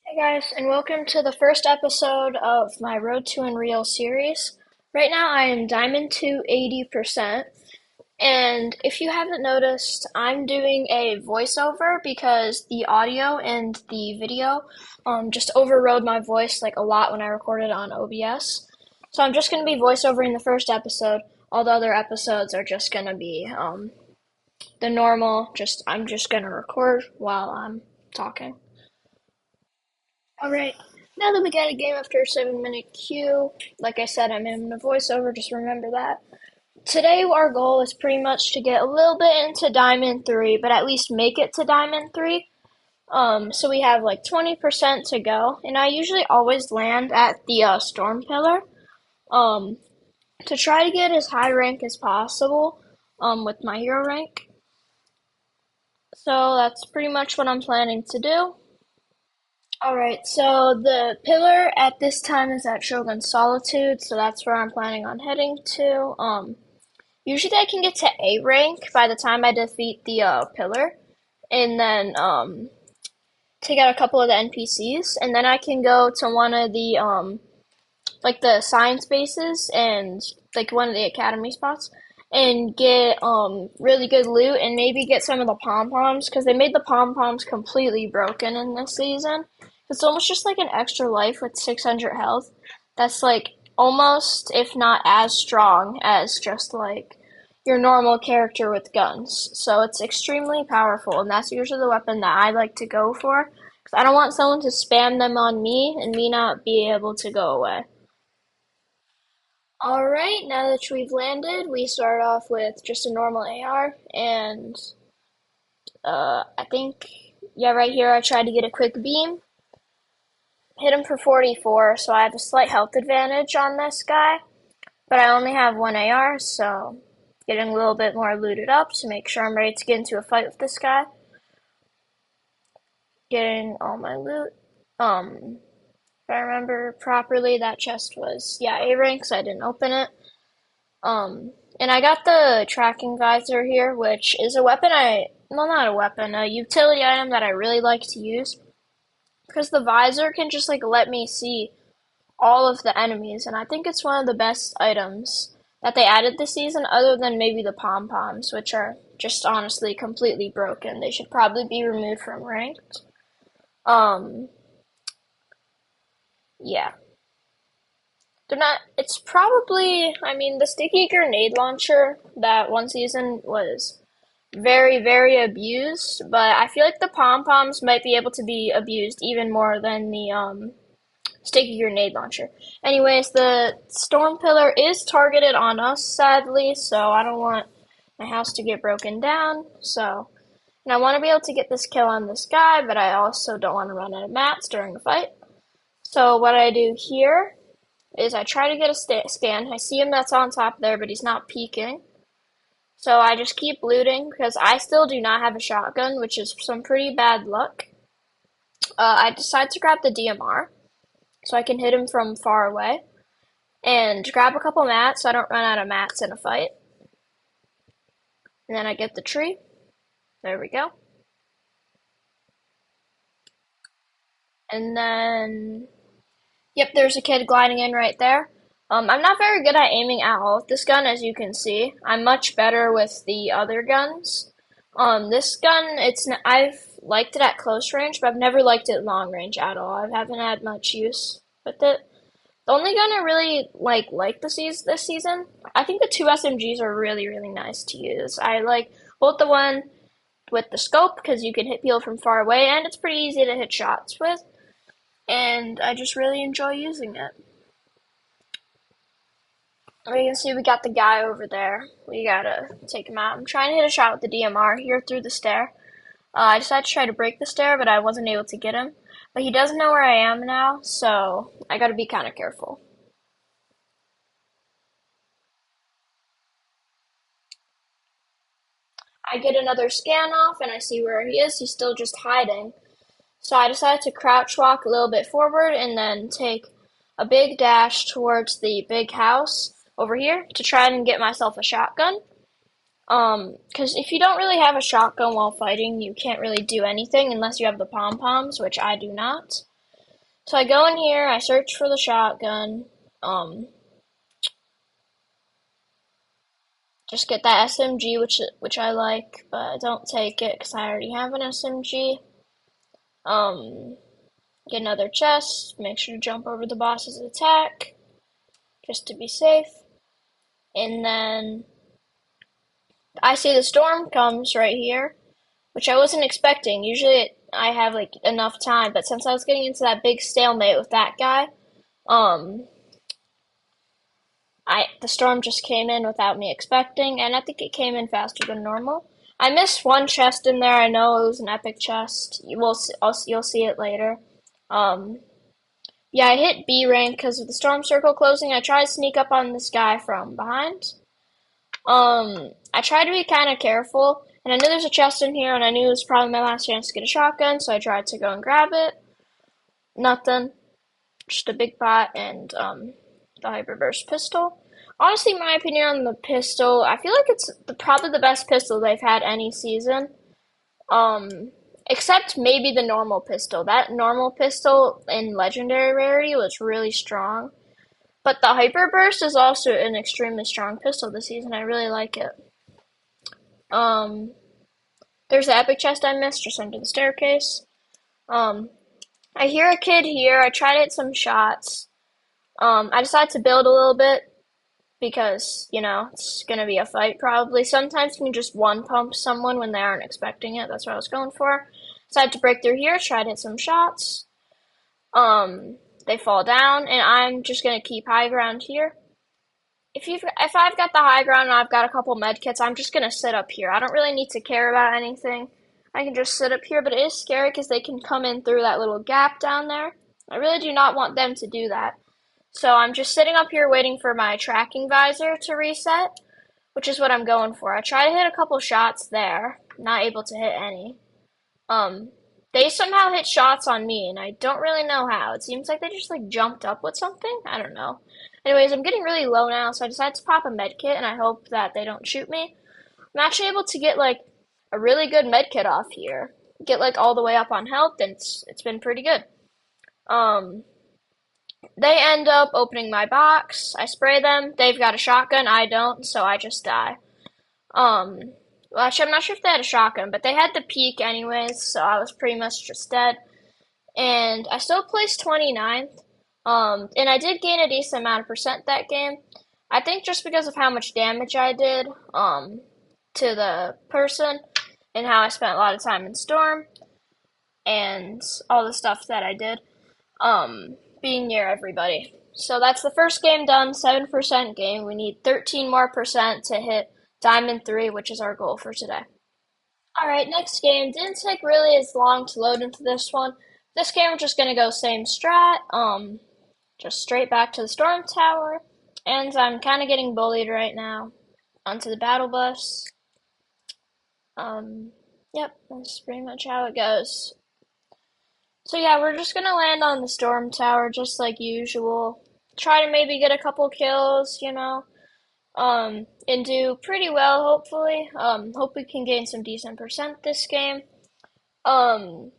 Hey guys, and welcome to the first episode of my Road to Unreal series. Right now I am Diamond to 80%, and if you haven't noticed, I'm doing a voiceover because the audio and the video just overrode my voice like a lot when I recorded on OBS. So I'm just going to be voiceovering the first episode. All the other episodes are just going to be the normal, I'm just going to record while I'm talking. Alright, now that we got a game after a 7 minute queue, like I said, I'm in the voiceover, just remember that. Today, our goal is pretty much to get a little bit into Diamond 3, but at least make it to Diamond 3. So we have like 20% to go, and I usually always land at the Storm Pillar um, to try to get as high rank as possible with my hero rank. So that's pretty much what I'm planning to do. Alright, so the pillar at this time is at Shogun Solitude, so that's where I'm planning on heading to. Usually I can get to A rank by the time I defeat the pillar, and then take out a couple of the NPCs, and then I can go to one of the like the science bases and like one of the academy spots and get really good loot and maybe get some of the pom poms because they made the pom poms completely broken in this season. It's almost just like an extra life with 600 health. That's like almost, if not as strong as just like your normal character with guns. So it's extremely powerful, and that's usually the weapon that I like to go for because I don't want someone to spam them on me and me not be able to go away. Alright, now that we've landed, we start off with just a normal AR, and I think, yeah, right here I tried to get a quick beam, hit him for 44, so I have a slight health advantage on this guy, but I only have one AR, so getting a little bit more looted up to make sure I'm ready to get into a fight with this guy, getting all my loot. If I remember properly, that chest was, yeah, A rank, so I didn't open it. And I got the tracking visor here, which is a weapon well, not a weapon, a utility item that I really like to use. Because the visor can just like let me see all of the enemies, and I think it's one of the best items that they added this season, other than maybe the pom poms, which are just honestly completely broken. They should probably be removed from ranked. Um, yeah. They're not, it's probably, I mean, the sticky grenade launcher that one season was very, very abused, but I feel like the pom poms might be able to be abused even more than the sticky grenade launcher. Anyways, the storm pillar is targeted on us, sadly, so I don't want my house to get broken down. So, and I want to be able to get this kill on this guy, but I also don't want to run out of mats during the fight. So what I do here is I try to get a scan. I see him that's on top there, but he's not peeking. So I just keep looting because I still do not have a shotgun, which is some pretty bad luck. I decide to grab the DMR so I can hit him from far away and grab a couple mats so I don't run out of mats in a fight. And then I get the tree. There we go. And then, yep, there's a kid gliding in right there. I'm not very good at aiming at all with this gun, as you can see. I'm much better with the other guns. This gun, I've liked it at close range, but I've never liked it long range at all. I haven't had much use with it. The only gun I really like this season, I think the two SMGs are really, really nice to use. I like both the one with the scope because you can hit people from far away, and it's pretty easy to hit shots with, and I just really enjoy using it. You can see we got the guy over there. We gotta take him out. I'm trying to hit a shot with the DMR here through the stair. I decided to try to break the stair, but I wasn't able to get him. But he doesn't know where I am now, so I gotta be kind of careful. I get another scan off, and I see where he is. He's still just hiding. So I decided to crouch walk a little bit forward and then take a big dash towards the big house over here to try and get myself a shotgun. Because if you don't really have a shotgun while fighting, you can't really do anything unless you have the pom poms, which I do not. So I go in here, I search for the shotgun, um, just get that SMG, which I like, but I don't take it because I already have an SMG. Um, get another chest, make sure to jump over the boss's attack, just to be safe. And then I see the storm comes right here, which I wasn't expecting. Usually I have like enough time, but since I was getting into that big stalemate with that guy, um, the storm just came in without me expecting, and I think it came in faster than normal. I missed one chest in there. I know it was an epic chest. You'll see it later. Um, yeah, I hit B rank because of the storm circle closing. I tried to sneak up on this guy from behind. I tried to be kind of careful, and I knew there's a chest in here, and I knew it was probably my last chance to get a shotgun, so I tried to go and grab it. Nothing. Just a big pot and the Hyperburst pistol. Honestly, my opinion on the pistol, I feel like it's probably the best pistol they've had any season. Um, except maybe the normal pistol. That normal pistol in Legendary Rarity was really strong. But the Hyperburst is also an extremely strong pistol this season. I really like it. Um, there's the epic chest I missed just under the staircase. Um, I hear a kid here. I try to hit some shots. I decided to build a little bit because, it's gonna be a fight probably. Sometimes you can just one pump someone when they aren't expecting it. That's what I was going for. Decided to break through here, try to hit some shots. They fall down, and I'm just gonna keep high ground here. If I've got the high ground and I've got a couple med kits, I'm just gonna sit up here. I don't really need to care about anything. I can just sit up here, but it is scary because they can come in through that little gap down there. I really do not want them to do that. So I'm just sitting up here waiting for my tracking visor to reset, which is what I'm going for. I try to hit a couple shots there, not able to hit any. Um, they somehow hit shots on me, and I don't really know how. It seems like they just like jumped up with something. I don't know. Anyways, I'm getting really low now, so I decided to pop a med kit, and I hope that they don't shoot me. I'm actually able to get like a really good med kit off here. Get like all the way up on health, and it's been pretty good. Um, they end up opening my box. I spray them. They've got a shotgun. I don't, so I just die. Um, well, actually, I'm not sure if they had a shotgun, but they had the peak anyways, so I was pretty much just dead. And I still placed 29th. And I did gain a decent amount of percent that game. I think just because of how much damage I did, to the person, and how I spent a lot of time in Storm, and all the stuff that I did, being near everybody. So that's the first game done, 7% game. We need 13 more percent to hit Diamond 3, which is our goal for today. Alright, next game. Didn't take really as long to load into this one. This game we're just gonna go same strat, just straight back to the Storm Tower. And I'm kinda getting bullied right now. Onto the battle bus. Yep, that's pretty much how it goes. So yeah, we're just gonna land on the Storm Tower just like usual. Try to maybe get a couple kills, and do pretty well, hopefully. Hope we can gain some decent percent this game. Um,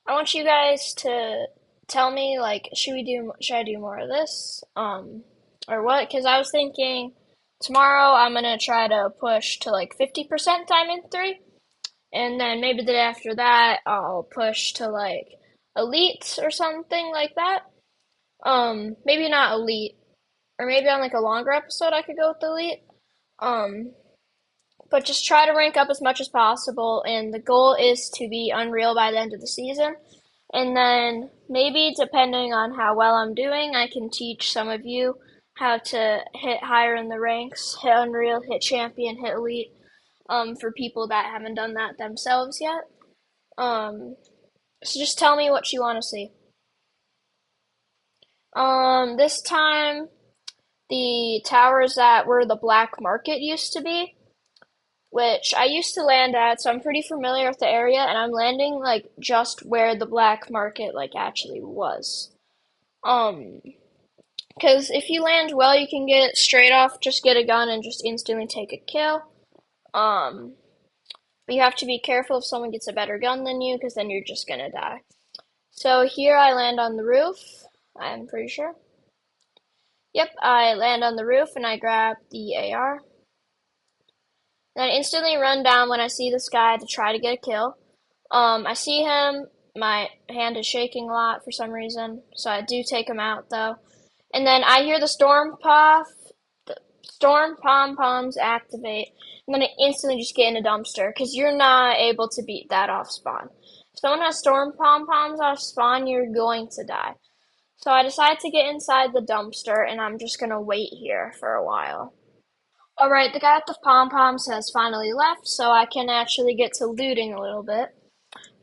I want you guys to tell me, like, should I do more of this? Or what? Because I was thinking tomorrow I'm gonna try to push to like 50% Diamond 3, and then maybe the day after that I'll push to like Elite or something like that. Maybe not Elite, or maybe on like a longer episode I could go with Elite. Um, but just try to rank up as much as possible, and the goal is to be Unreal by the end of the season. And then maybe depending on how well I'm doing, I can teach some of you how to hit higher in the ranks, hit Unreal, hit Champion, hit Elite, for people that haven't done that themselves yet. Um, so just tell me what you want to see. This time the towers that where the black market used to be, which I used to land at, so I'm pretty familiar with the area, and I'm landing like just where the black market like actually was. Um, because if you land well, you can get straight off, just get a gun and just instantly take a kill. Um, but you have to be careful if someone gets a better gun than you, because then you're just gonna die. So here I land on the roof, I'm pretty sure. Yep, I land on the roof and I grab the AR. Then I instantly run down when I see this guy to try to get a kill. I see him, my hand is shaking a lot for some reason, so I do take him out though. And then I hear the storm pom-poms activate, and then I instantly just get in a dumpster, because you're not able to beat that off spawn. If someone has storm pom-poms off spawn, you're going to die. So I decide to get inside the dumpster, and I'm just gonna wait here for a while. Alright, the guy with the pom-poms has finally left, so I can actually get to looting a little bit.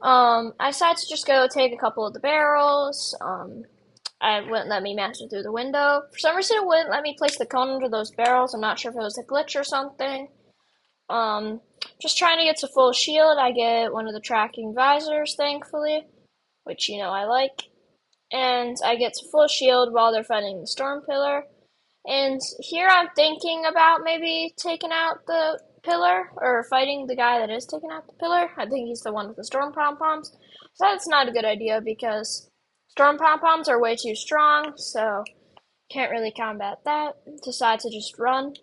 I decided to just go take a couple of the barrels. It wouldn't let me master through the window. For some reason, it wouldn't let me place the cone under those barrels. I'm not sure if it was a glitch or something. Um, just trying to get to full shield. I get one of the tracking visors, thankfully, which I like. And I get to full shield while they're fighting the storm pillar. And here I'm thinking about maybe taking out the pillar, or fighting the guy that is taking out the pillar. I think he's the one with the storm pom-poms. So that's not a good idea because storm pom-poms are way too strong, so can't really combat that. Decide to just run.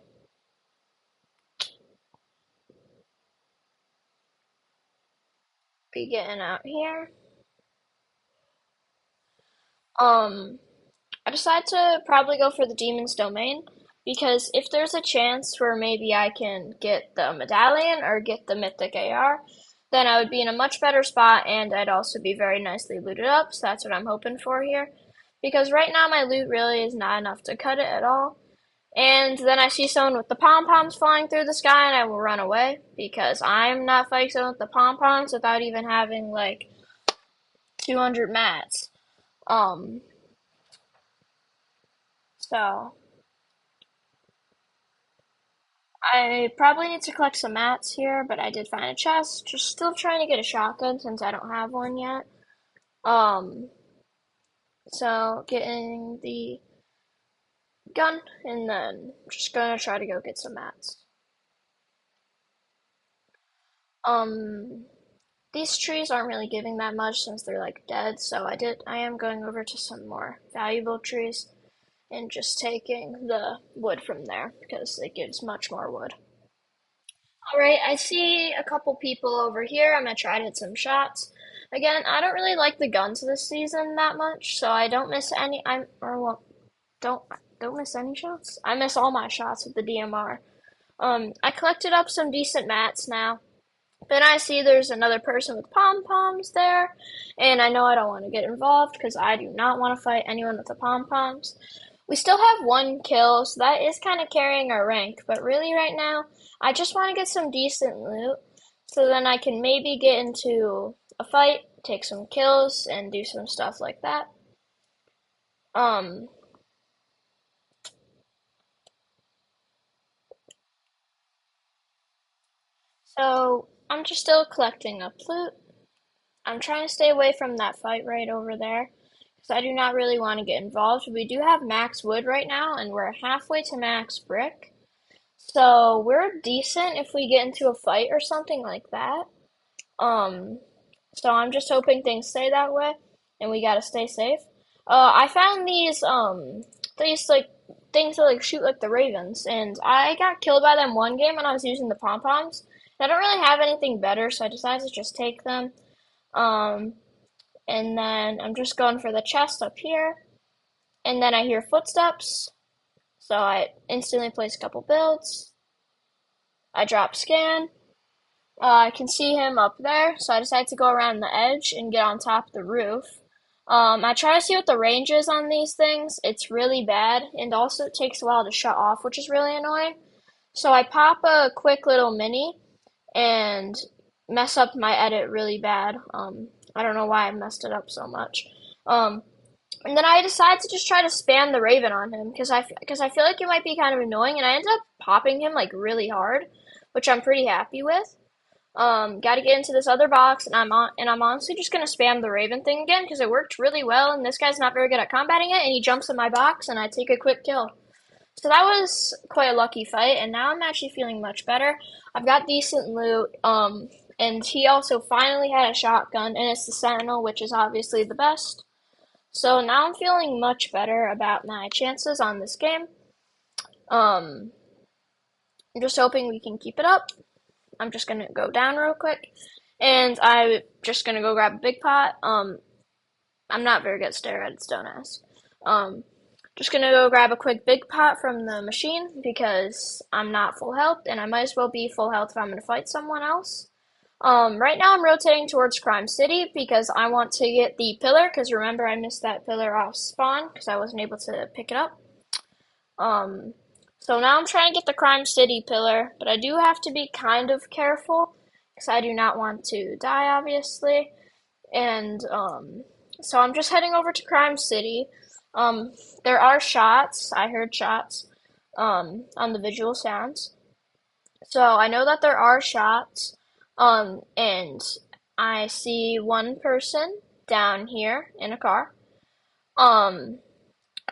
Be getting out here. Um, I decide to probably go for the Demon's Domain because if there's a chance where maybe I can get the medallion or get the Mythic AR, then I would be in a much better spot and I'd also be very nicely looted up, so that's what I'm hoping for here. Because right now my loot really is not enough to cut it at all. And then I see someone with the pom-poms flying through the sky and I will run away because I'm not fighting someone with the pom-poms without even having like 200 mats. Um, so I probably need to collect some mats here, but I did find a chest. Just still trying to get a shotgun since I don't have one yet. Um, so getting the gun and then just gonna try to go get some mats. Um, these trees aren't really giving that much since they're like dead, so I am going over to some more valuable trees and just taking the wood from there because it gives much more wood. Alright, I see a couple people over here. I'm gonna try to hit some shots. Again, I don't really like the guns this season that much, so I don't miss any. Don't don't miss any shots. I miss all my shots with the DMR. I collected up some decent mats now. Then I see there's another person with pom-poms there, and I know I don't want to get involved because I do not want to fight anyone with the pom-poms. We still have one kill, so that is kind of carrying our rank, but really right now, I just want to get some decent loot, so then I can maybe get into a fight, take some kills, and do some stuff like that. Um, so I'm just still collecting up loot. I'm trying to stay away from that fight right over there because I do not really want to get involved. We do have max wood right now, and we're halfway to max brick. So we're decent if we get into a fight or something like that. Um, so I'm just hoping things stay that way, and we gotta stay safe. I found these like things that like shoot like the ravens, and I got killed by them one game when I was using the pom poms. I don't really have anything better, so I decided to just take them. Um, and then I'm just going for the chest up here, and then I hear footsteps, so I instantly place a couple builds. I drop scan. I can see him up there, so I decide to go around the edge and get on top of the roof. I try to see what the range is on these things. It's really bad, and also it takes a while to shut off, which is really annoying. So I pop a quick little mini and mess up my edit really bad. I don't know why I messed it up so much. Um, and then I decide to just try to spam the Raven on him because I feel like it might be kind of annoying, and I ended up popping him like really hard, which I'm pretty happy with. Got to get into this other box, and I'm honestly just gonna spam the Raven thing again because it worked really well, and this guy's not very good at combating it, and he jumps in my box, and I take a quick kill. So that was quite a lucky fight, and now I'm actually feeling much better. I've got decent loot, And he also finally had a shotgun, and it's the Sentinel, which is obviously the best. So now I'm feeling much better about my chances on this game. Um, I'm just hoping we can keep it up. I'm just gonna go down real quick, and I'm just gonna go grab a big pot. I'm not very good at stair heads, don't ask. Um, just gonna go grab a quick big pot from the machine because I'm not full health, and I might as well be full health if I'm gonna fight someone else. Right now I'm rotating towards Crime City because I want to get the pillar, because remember I missed that pillar off spawn because I wasn't able to pick it up. Um, so now I'm trying to get the Crime City pillar, but I do have to be kind of careful because I do not want to die, obviously. And so I'm just heading over to Crime City. Um, there are shots. I heard shots on the visual sounds. So I know that there are shots. And I see one person down here in a car. Um,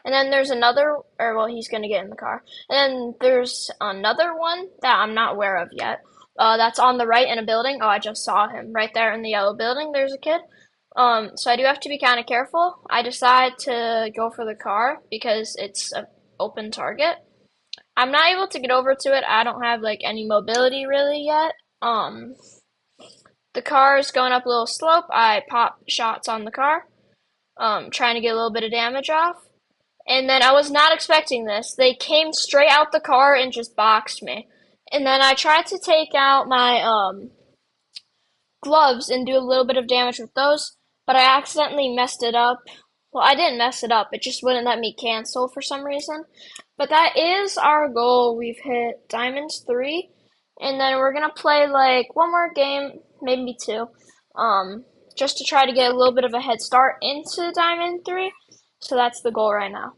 and then there's another, or well, he's gonna get in the car. And then there's another one that I'm not aware of yet. That's on the right in a building. Oh, I just saw him right there in the yellow building. There's a kid. So I do have to be kind of careful. I decide to go for the car because it's an open target. I'm not able to get over to it. I don't have like any mobility really yet. The car is going up a little slope. I pop shots on the car, trying to get a little bit of damage off. And then I was not expecting this. They came straight out the car and just boxed me. And then I tried to take out my gloves and do a little bit of damage with those, but I accidentally messed it up. Well, I didn't mess it up. It just wouldn't let me cancel for some reason. But that is our goal. We've hit Diamonds 3. And then we're going to play like one more game, maybe two, just to try to get a little bit of a head start into Diamond 3. So that's the goal right now.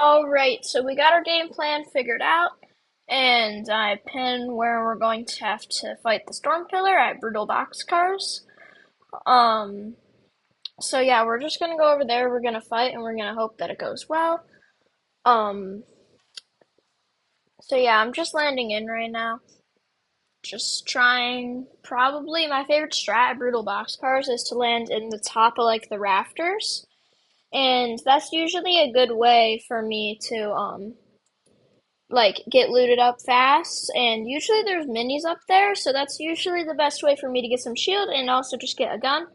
Alright, so we got our game plan figured out, and I pin where we're going to have to fight the Storm Pillar at Brutal Boxcars. Um, so yeah, we're just gonna go over there, we're gonna fight, and we're gonna hope that it goes well. Um, so yeah, I'm just landing in right now. Just trying, probably my favorite strat at Brutal Boxcars is to land in the top of like the rafters. And that's usually a good way for me to like get looted up fast, and usually there's minis up there, so that's usually the best way for me to get some shield and also just get a gun.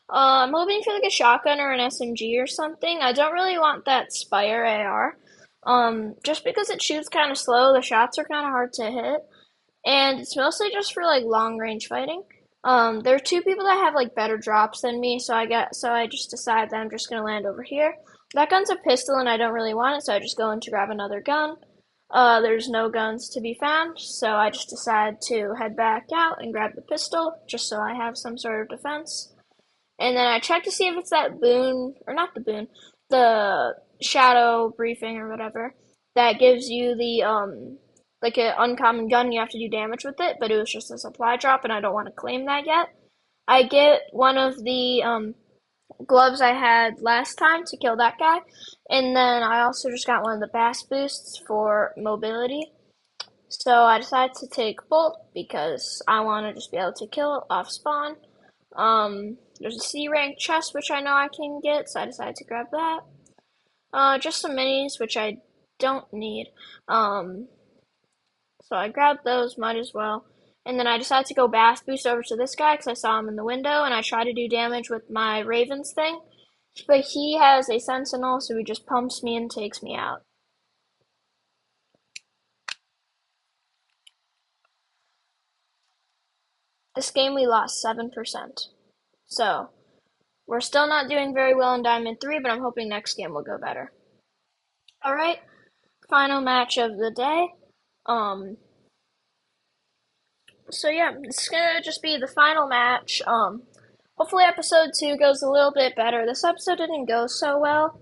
I'm hoping for like a shotgun or an SMG or something. I don't really want that Spire AR, just because it shoots kind of slow, the shots are kind of hard to hit, and it's mostly just for like long range fighting. There are two people that have like better drops than me, so I just decide that I'm just gonna land over here. That gun's a pistol and I don't really want it, so I just go in to grab another gun. There's no guns to be found, so I just decide to head back out and grab the pistol, just so I have some sort of defense. And then I check to see if it's that boon, or not the boon, the shadow briefing or whatever, that gives you the, like an uncommon gun, you have to do damage with it, but it was just a supply drop, and I don't want to claim that yet. I get one of the, gloves I had last time to kill that guy. And then I also just got one of the bass boosts for mobility. So I decided to take Bolt because I want to just be able to kill off spawn. There's a C rank chest which I know I can get, so I decided to grab that. Just some minis which I don't need. So I grabbed those, might as well. And then I decided to go bass boost over to this guy because I saw him in the window, and I try to do damage with my Ravens thing. But he has a Sentinel, so he just pumps me and takes me out. This game we lost 7%. So we're still not doing very well in Diamond 3, but I'm hoping next game will go better. Alright, final match of the day. So yeah, it's gonna just be the final match. Hopefully episode 2 goes a little bit better. This episode didn't go so well.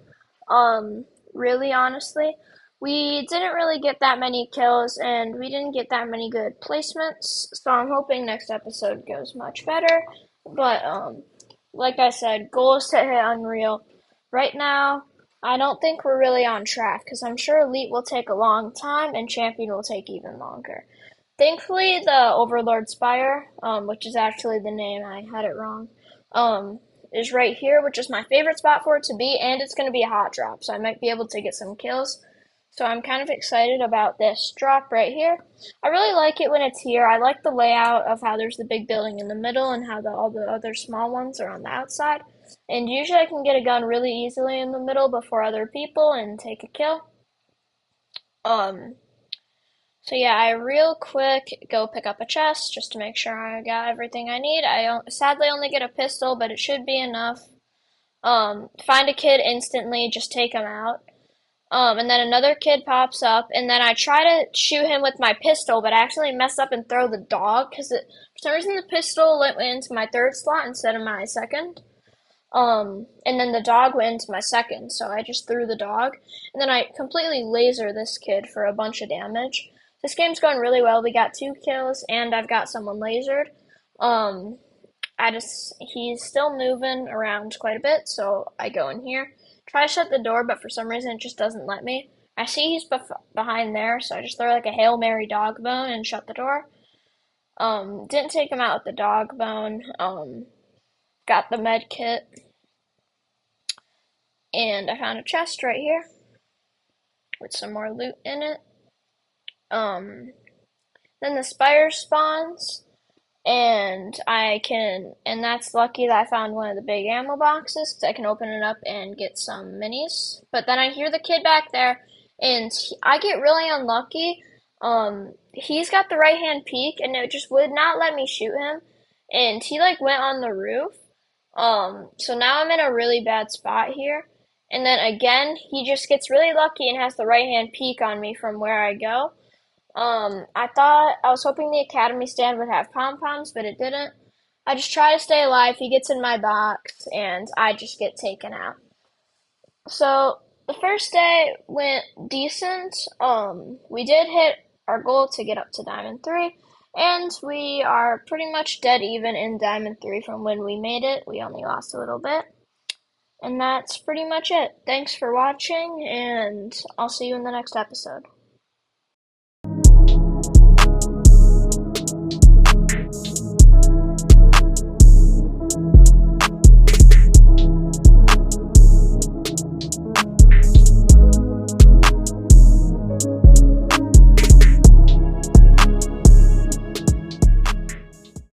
Really honestly. We didn't really get that many kills and we didn't get that many good placements. So I'm hoping next episode goes much better. But like I said, goal is to hit Unreal. Right now, I don't think we're really on track because I'm sure Elite will take a long time and Champion will take even longer. Thankfully, the Overlord Spire, which is actually the name, I had it wrong, um, is right here, which is my favorite spot for it to be, and it's going to be a hot drop, so I might be able to get some kills. So I'm kind of excited about this drop right here. I really like it when it's here. I like the layout of how there's the big building in the middle and how all the other small ones are on the outside. And usually I can get a gun really easily in the middle before other people and take a kill. Um, so yeah, I real quick go pick up a chest just to make sure I got everything I need. I sadly only get a pistol, but it should be enough. Find a kid instantly, just take him out. And then another kid pops up, and then I try to shoot him with my pistol, but I accidentally mess up and throw the dog because for some reason the pistol went into my third slot instead of my second. And then the dog went into my second, so I just threw the dog, and then I completely laser this kid for a bunch of damage. This game's going really well. We got 2 kills, and I've got someone lasered. Um, he's still moving around quite a bit, so I go in here. Try to shut the door, but for some reason it just doesn't let me. I see he's behind there, so I just throw like a Hail Mary dog bone and shut the door. Didn't take him out with the dog bone. Got the med kit, and I found a chest right here with some more loot in it. Um, then the spire spawns, and that's lucky that I found one of the big ammo boxes because I can open it up and get some minis. But then I hear the kid back there, and I get really unlucky. He's got the right hand peek, and it just would not let me shoot him, and he like went on the roof. So now I'm in a really bad spot here. And then again, he just gets really lucky and has the right hand peek on me from where I go. I was hoping the academy stand would have pom-poms, but it didn't. I just try to stay alive. He gets in my box, and I just get taken out. So the first day went decent. We did hit our goal to get up to Diamond 3, and we are pretty much dead even in Diamond 3 from when we made it. We only lost a little bit. And that's pretty much it. Thanks for watching, and I'll see you in the next episode.